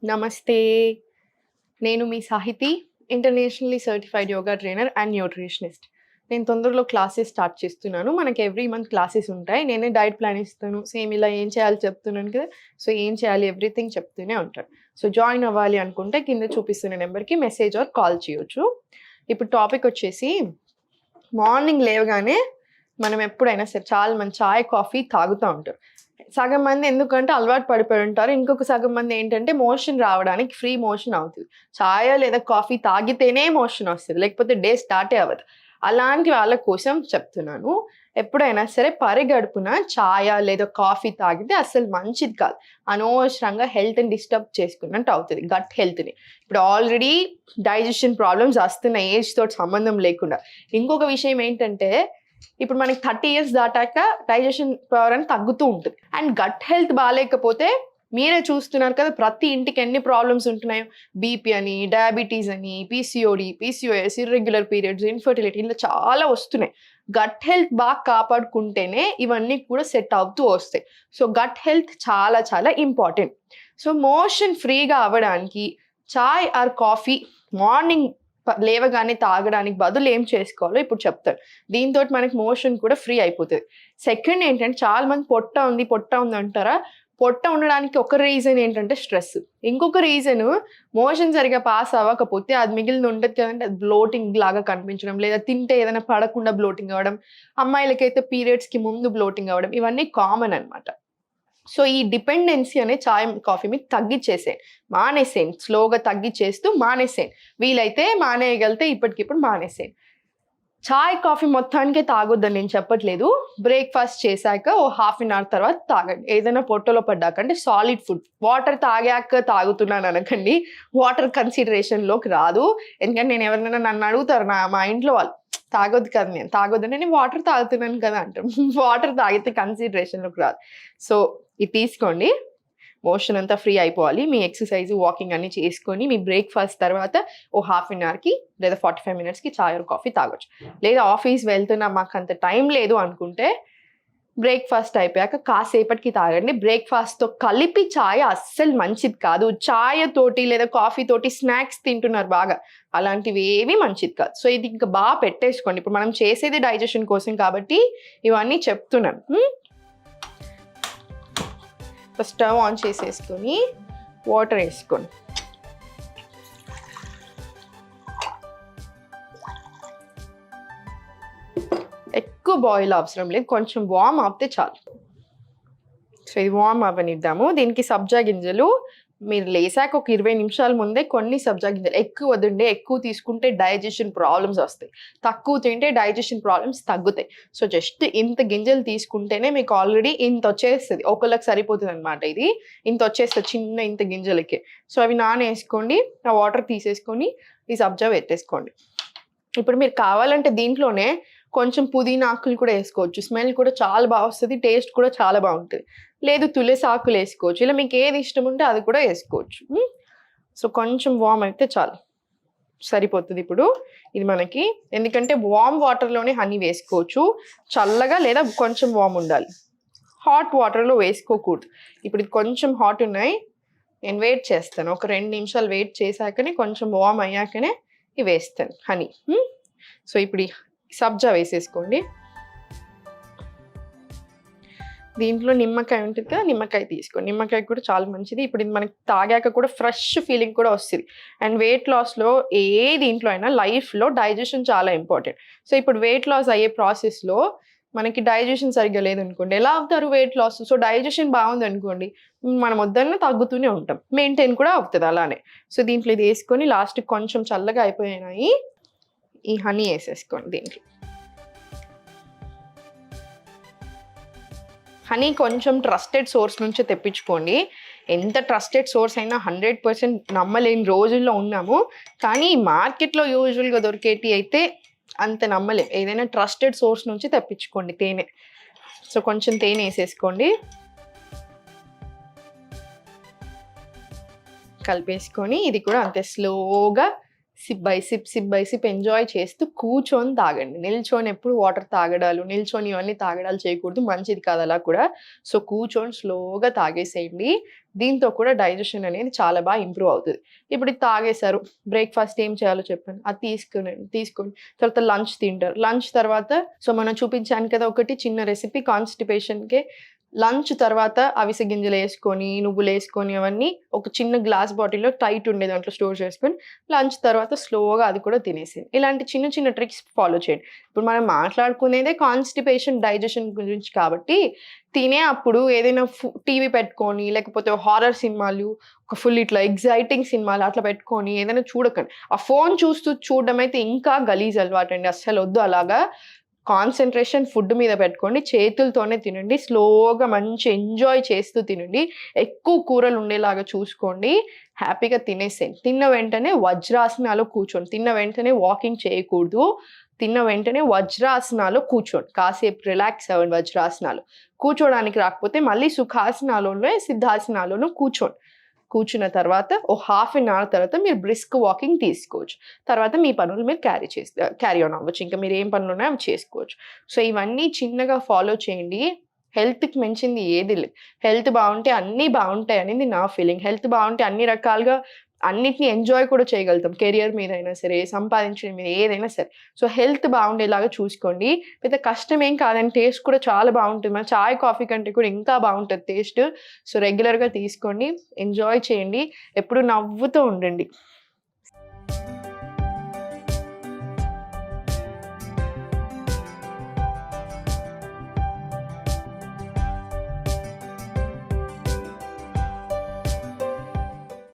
నమస్తే. నేను మీ Sahithi, internationally certified yoga trainer and nutritionist. నేను తొందరలో క్లాసెస్ స్టార్ట్ చేస్తున్నాను. మనకి ఎవ్రీ మంత్ క్లాసెస్ ఉంటాయి. నేనే డైట్ ప్లాన్ ఇస్తాను. సేమ్ ఇలా ఏం చేయాలో చెప్తున్నాను కదా! సో, ఏం చేయాలి ఎవ్రీథింగ్ చెప్తూనే ఉంటాను. సో, జాయిన్ అవ్వాలి అనుకుంటే కింద చూపిస్తున్న నెంబర్‌కి మెసేజ్ ఆర్ కాల్ చేయొచ్చు. ఇప్పుడు టాపిక్ వచ్చేసి మార్నింగ్ లేవగానే మనం ఎప్పుడైనా సరే చాలా మంది చాయ్, కాఫీ తాగుతా ఉంటారు. సగం మంది ఎందుకంటే అలవాటు పడిపోయి ఉంటారు. ఇంకొక సగం మంది ఏంటంటే మోషన్ రావడానికి ఫ్రీ మోషన్ అవుతది. చాయో లేదా కాఫీ తాగితేనే మోషన్ వస్తది. లేకపోతే డే స్టార్టే అవ్వదు. అలాంటి వాళ్ళ కోసం చెప్తున్నాను. ఎప్పుడైనా సరే పరిగడుపున చాయ లేదా కాఫీ తాగితే అస్సలు మంచిది కాదు. అనవసరంగా హెల్త్‌ని డిస్టర్బ్ చేసుకున్నట్టు అవుతది. గట్ హెల్త్‌ని. ఇప్పుడు ఆల్రెడీ డైజెషన్ ప్రాబ్లమ్స్ వస్తున్నాయి ఏజ్ తోటి సంబంధం లేకుండా. ఇంకొక విషయం ఏంటంటే ఇప్పుడు మనకి 30 ఇయర్స్ దాటాక డైజెషన్ పవర్ అని తగ్గుతూ ఉంటుంది. అండ్ గట్ హెల్త్ బాలేకపోతే మీరే చూస్తున్నారు కదా! ప్రతి ఇంటికి ఎన్ని ప్రాబ్లమ్స్ ఉంటున్నాయో. బీపీ అని, డయాబెటీస్ అని, PCOD, PCOS, irregular periods, infertility ఇలా చాలా వస్తున్నాయి. గట్ హెల్త్ బాగా కాపాడుకుంటేనే ఇవన్నీ కూడా సెట్ అవుతూ వస్తాయి. సో, గట్ హెల్త్ చాలా చాలా ఇంపార్టెంట్. సో, మోషన్ ఫ్రీగా అవ్వడానికి చాయ్ ఆర్ కాఫీ మార్నింగ్ లేవగానే తాగడానికి బదులు ఏం చేసుకోవాలో ఇప్పుడు చెప్తాను. దీంతోటి మనకి మోషన్ కూడా ఫ్రీ అయిపోతది. సెకండ్ ఏంటంటే చాలా మంది పొట్ట ఉంది అంటారా? పొట్ట ఉండడానికి ఒక రీజన్ ఏంటంటే స్ట్రెస్. ఇంకొక రీజను మోషన్ సరిగ్గా పాస్ అవ్వకపోతే అది మిగిలింది ఉంటది కదండీ, అది బ్లోటింగ్ లాగా కనిపించడం, లేదా తింటే ఏదైనా పడకుండా బ్లోటింగ్ అవ్వడం, అమ్మాయిలకైతే పీరియడ్స్‌కి ముందు బ్లోటింగ్ అవ్వడం ఇవన్నీ కామన్ అన్నమాట. సో, ఈ డిపెండెన్సీ అనే చాయ్, కాఫీ మీద తగ్గిచ్చేసేయండి. మానేసేయండి. స్లోగా తగ్గిచ్చేస్తూ మానేసేయండి. వీలైతే మానేయగలిగితే ఇప్పటికిప్పుడు మానేసేయండి. చాయ్, కాఫీ మొత్తానికే తాగొద్దని నేను చెప్పట్లేదు. బ్రేక్‌ఫాస్ట్ చేశాక ఓ హాఫ్ అన్ అవర్ తర్వాత తాగండి. ఏదైనా పొట్టలో పడ్డాక అంటే సాలిడ్ ఫుడ్. వాటర్ తాగాక తాగుతున్నాను అనకండి. వాటర్ కన్సిడరేషన్‌లోకి రాదు. ఎందుకంటే నేను ఎవరినైనా నన్ను అడుగుతారు మా ఇంట్లో వాళ్ళు. తాగొద్దు కదా నేను. తాగొద్దంటే నేను వాటర్ తాగుతున్నాను కదా అంటాం. వాటర్ తాగితే కన్సిడరేషన్‌లోకి రాదు. సో, ఇది తీసుకోండి. మోషన్ అంతా ఫ్రీ అయిపోవాలి. మీ ఎక్సర్‌సైజ్, వాకింగ్ అన్నీ చేసుకొని మీ బ్రేక్‌ఫాస్ట్ తర్వాత ఓ హాఫ్ అన్ అవర్‌కి లేదా 45 మినిట్స్‌కి చాయ్ ఆర్ కాఫీ తాగొచ్చు. లేదా ఆఫీస్ వెళ్తున్నా మాకంత టైం లేదు అనుకుంటే బ్రేక్‌ఫాస్ట్ అయిపోయాక కాసేపటికి తాగండి. బ్రేక్‌ఫాస్ట్‌తో కలిపి చాయ్ అస్సలు మంచిది కాదు. చాయ్ తోటి లేదా కాఫీ తోటి స్నాక్స్ తింటున్నారు బాగా. అలాంటివి ఏవి మంచిది కాదు. సో, ఇది ఇంకా బాగా పెట్టేసుకోండి. ఇప్పుడు మనం చేసేది డైజెషన్ కోసం కాబట్టి ఇవన్నీ చెప్తున్నాను. స్టవ్ ఆన్ చేసేసుకొని వాటర్ వేసుకోండి. ఎక్కువ బాయిల్ అవసరం లేదు. కొంచెం వార్మ్ అవుతే చాలు. సో, ఇది వార్మ్ అవ్వనిద్దాము. దీనికి సబ్జా గింజలు మీరు లేసాక ఒక 20 నిమిషాల ముందే కొన్ని సబ్జా గింజలు ఎక్కువ వద్దండి. ఎక్కువ తీసుకుంటే డైజెషన్ ప్రాబ్లమ్స్ వస్తాయి. తక్కువ తింటే డైజెషన్ ప్రాబ్లమ్స్ తగ్గుతాయి. సో, జస్ట్ ఇంత గింజలు తీసుకుంటేనే మీకు ఆల్రెడీ ఇంత వచ్చేస్తది. ఒకళ్ళకి సరిపోతుందన్నమాట ఇది. ఇంత వచ్చేస్తది చిన్న ఇంత గింజలకే. సో, అవి నానేసుకోండి. ఆ వాటర్ తీసేసుకొని ఈ సబ్జా పెట్టేసుకోండి. ఇప్పుడు మీరు కావాలంటే దీంట్లోనే కొంచెం పుదీనా ఆకులు కూడా వేసుకోవచ్చు. స్మెల్ కూడా చాలా బాగా వస్తది. టేస్ట్ కూడా చాలా బాగుంటది. లేదు తులసి ఆకులు వేసుకోవచ్చు. ఇలా మీకు ఏది ఇష్టం ఉంటే అది కూడా వేసుకోవచ్చు. సో, కొంచెం వార్మ్ అయితే చాలు. సరిపోతది ఇప్పుడు. ఇది మనకి ఎందుకంటే వార్మ్ వాటర్‌లోనే హనీ వేసుకోవచ్చు. చల్లగా లేదా కొంచెం వార్మ్ ఉండాలి. హాట్ వాటర్‌లో వేసుకోకూడదు. ఇప్పుడు ఇది కొంచెం హాట్ ఉన్నాయి. నేను వెయిట్ చేస్తాను. ఒక 2 నిమిషాలు వెయిట్ చేశాకనే కొంచెం వార్మ్ అయ్యాకనే ఇవి వేస్తాను హనీ. సో, ఇప్పుడు ఈ సబ్జా వేసేసుకోండి. దీంట్లో నిమ్మకాయ ఉంటుంది కదా! నిమ్మకాయ తీసుకోండి. నిమ్మకాయ కూడా చాలా మంచిది. ఇప్పుడు ఇది మనకి తాగాక కూడా ఫ్రెష్ ఫీలింగ్ కూడా వస్తది. అండ్ వెయిట్ లాస్‌లో దీంట్లో అయినా లైఫ్‌లో డైజెషన్ చాలా ఇంపార్టెంట్. సో, ఇప్పుడు వెయిట్ లాస్ అయ్యే ప్రాసెస్‌లో మనకి డైజెషన్ సరిగ్గా లేదనుకోండి. ఎలా అవుతారు వెయిట్ లాస్? సో, డైజెషన్ బాగుందనుకోండి మనం వద్దన్నా తగ్గుతూనే ఉంటాం. మెయింటైన్ కూడా అవుతది అలానే. సో, దీంట్లో ఇది వేసుకొని లాస్ట్‌కి కొంచెం చల్లగా అయిపోయినాయి. ఈ హనీ వేసేసుకోండి దీంట్లో. హనీ కొంచెం ట్రస్టెడ్ సోర్స్ నుంచే తెప్పించుకోండి. ఎంత ట్రస్టెడ్ సోర్స్ అయినా 100% నమ్మలేని రోజుల్లో ఉన్నాము. కానీ మార్కెట్‌లో యూజువల్‌గా దొరికేటివి అయితే అంత నమ్మలేం. ఏదైనా ట్రస్టెడ్ సోర్స్ నుంచి తెప్పించుకోండి తేనె. సో, కొంచెం తేనె వేసేసుకోండి. కలిపేసుకొని ఇది కూడా అంతే స్లోగా సిప్ బై సిప్ ఎంజాయ్ చేస్తూ కూర్చొని తాగండి. నిల్చొని ఎప్పుడు వాటర్ తాగడాలు, నిల్చొని ఇవన్నీ తాగడాలు చేయకూడదు. మంచిది కాదు అలా కూడా. సో, కూర్చొని స్లోగా తాగేసేయండి. దీంతో కూడా డైజెషన్ అనేది చాలా బాగా ఇంప్రూవ్ అవుతది. ఇప్పుడు ఇది తాగేశారు. బ్రేక్‌ఫాస్ట్ ఏం చేయాలో చెప్పాను. అది తీసుకోండి. తర్వాత లంచ్ తింటారు. లంచ్ తర్వాత సో, మనం చూపించాను కదా ఒకటి చిన్న రెసిపీ కాన్‌స్టిపేషన్‌కే. లంచ్ తర్వాత అవిసె గింజలేసుకొని, నువ్వులేసుకొని అవన్నీ ఒక చిన్న గ్లాస్ బాటిల్‌లో టైట్ ఉండే దాంట్లో స్టోర్ చేసుకొని, లంచ్ తర్వాత స్లోగా అది కూడా తినేసేయండి. ఇలాంటి చిన్న చిన్న ట్రిక్స్ ఫాలో చేయండి. ఇప్పుడు మనం మాట్లాడుకునేదే కాన్‌స్టిపేషన్, డైజెషన్ గురించి కాబట్టి, తినే అప్పుడు ఏదైనా టీవీ పెట్టుకొని, లేకపోతే హారర్ సినిమాలు, ఒక ఫుల్ ఇట్లా ఎక్సైటింగ్ సినిమాలు అట్లా పెట్టుకొని ఏదైనా చూడకండి. ఆ ఫోను చూస్తూ చూడడం అయితే ఇంకా గలీజ్ అలవాటండి. అస్సలొద్దు అలాగా. కాన్సంట్రేషన్ ఫుడ్ మీద పెట్టుకోండి. చేతులతోనే తినండి. స్లోగా మంచి ఎంజాయ్ చేస్తూ తినండి. ఎక్కువ కూరలు ఉండేలాగా చూసుకోండి. హ్యాపీగా తినేసేయండి. తిన్న వెంటనే వజ్రాసనాలో కూర్చోండి. తిన్న వెంటనే వాకింగ్ చేయకూడదు. తిన్న వెంటనే వజ్రాసనాలో కూర్చోండి. కాసేపు రిలాక్స్ అవ్వండి వజ్రాసనాలో. కూర్చోడానికి రాకపోతే మళ్ళీ సుఖాసనాలోనే, సిద్ధాసనాలోనూ కూర్చోండి. కూర్చున్న తర్వాత ఓ హాఫ్ ఎన్ అవర్ తర్వాత మీరు బ్రిస్క్ వాకింగ్ తీసుకోవచ్చు. తర్వాత మీ పనులు మీరు క్యారీ ఆన్ అవ్వచ్చు. ఇంకా మీరు ఏం పనులున్నాయో అవి చేసుకోవచ్చు. సో, ఇవన్నీ చిన్నగా ఫాలో చేయండి. హెల్త్‌కి మించింది ఏది లేదు. హెల్త్ బావుంటే అన్నీ బావుంటాయనేది నా ఫీలింగ్. హెల్త్ బావుంటే అన్ని రకాలుగా అన్నిటిని ఎంజాయ్ కూడా చేయగలుగుతాం. కెరియర్ మీదైనా సరే, సంపాదించడం మీద ఏదైనా సరే. సో, హెల్త్ బావుండేలాగా చూసుకోండి. పెద్ద కష్టమేం కాదండి. టేస్ట్ కూడా చాలా బావుంటుంది. మన చాయ్, కాఫీ కంటే కూడా ఇంకా బావుంటది టేస్ట్. సో, రెగ్యులర్‌గా తీసుకోండి. ఎంజాయ్ చేయండి. ఎప్పుడు నవ్వుతూ ఉండండి.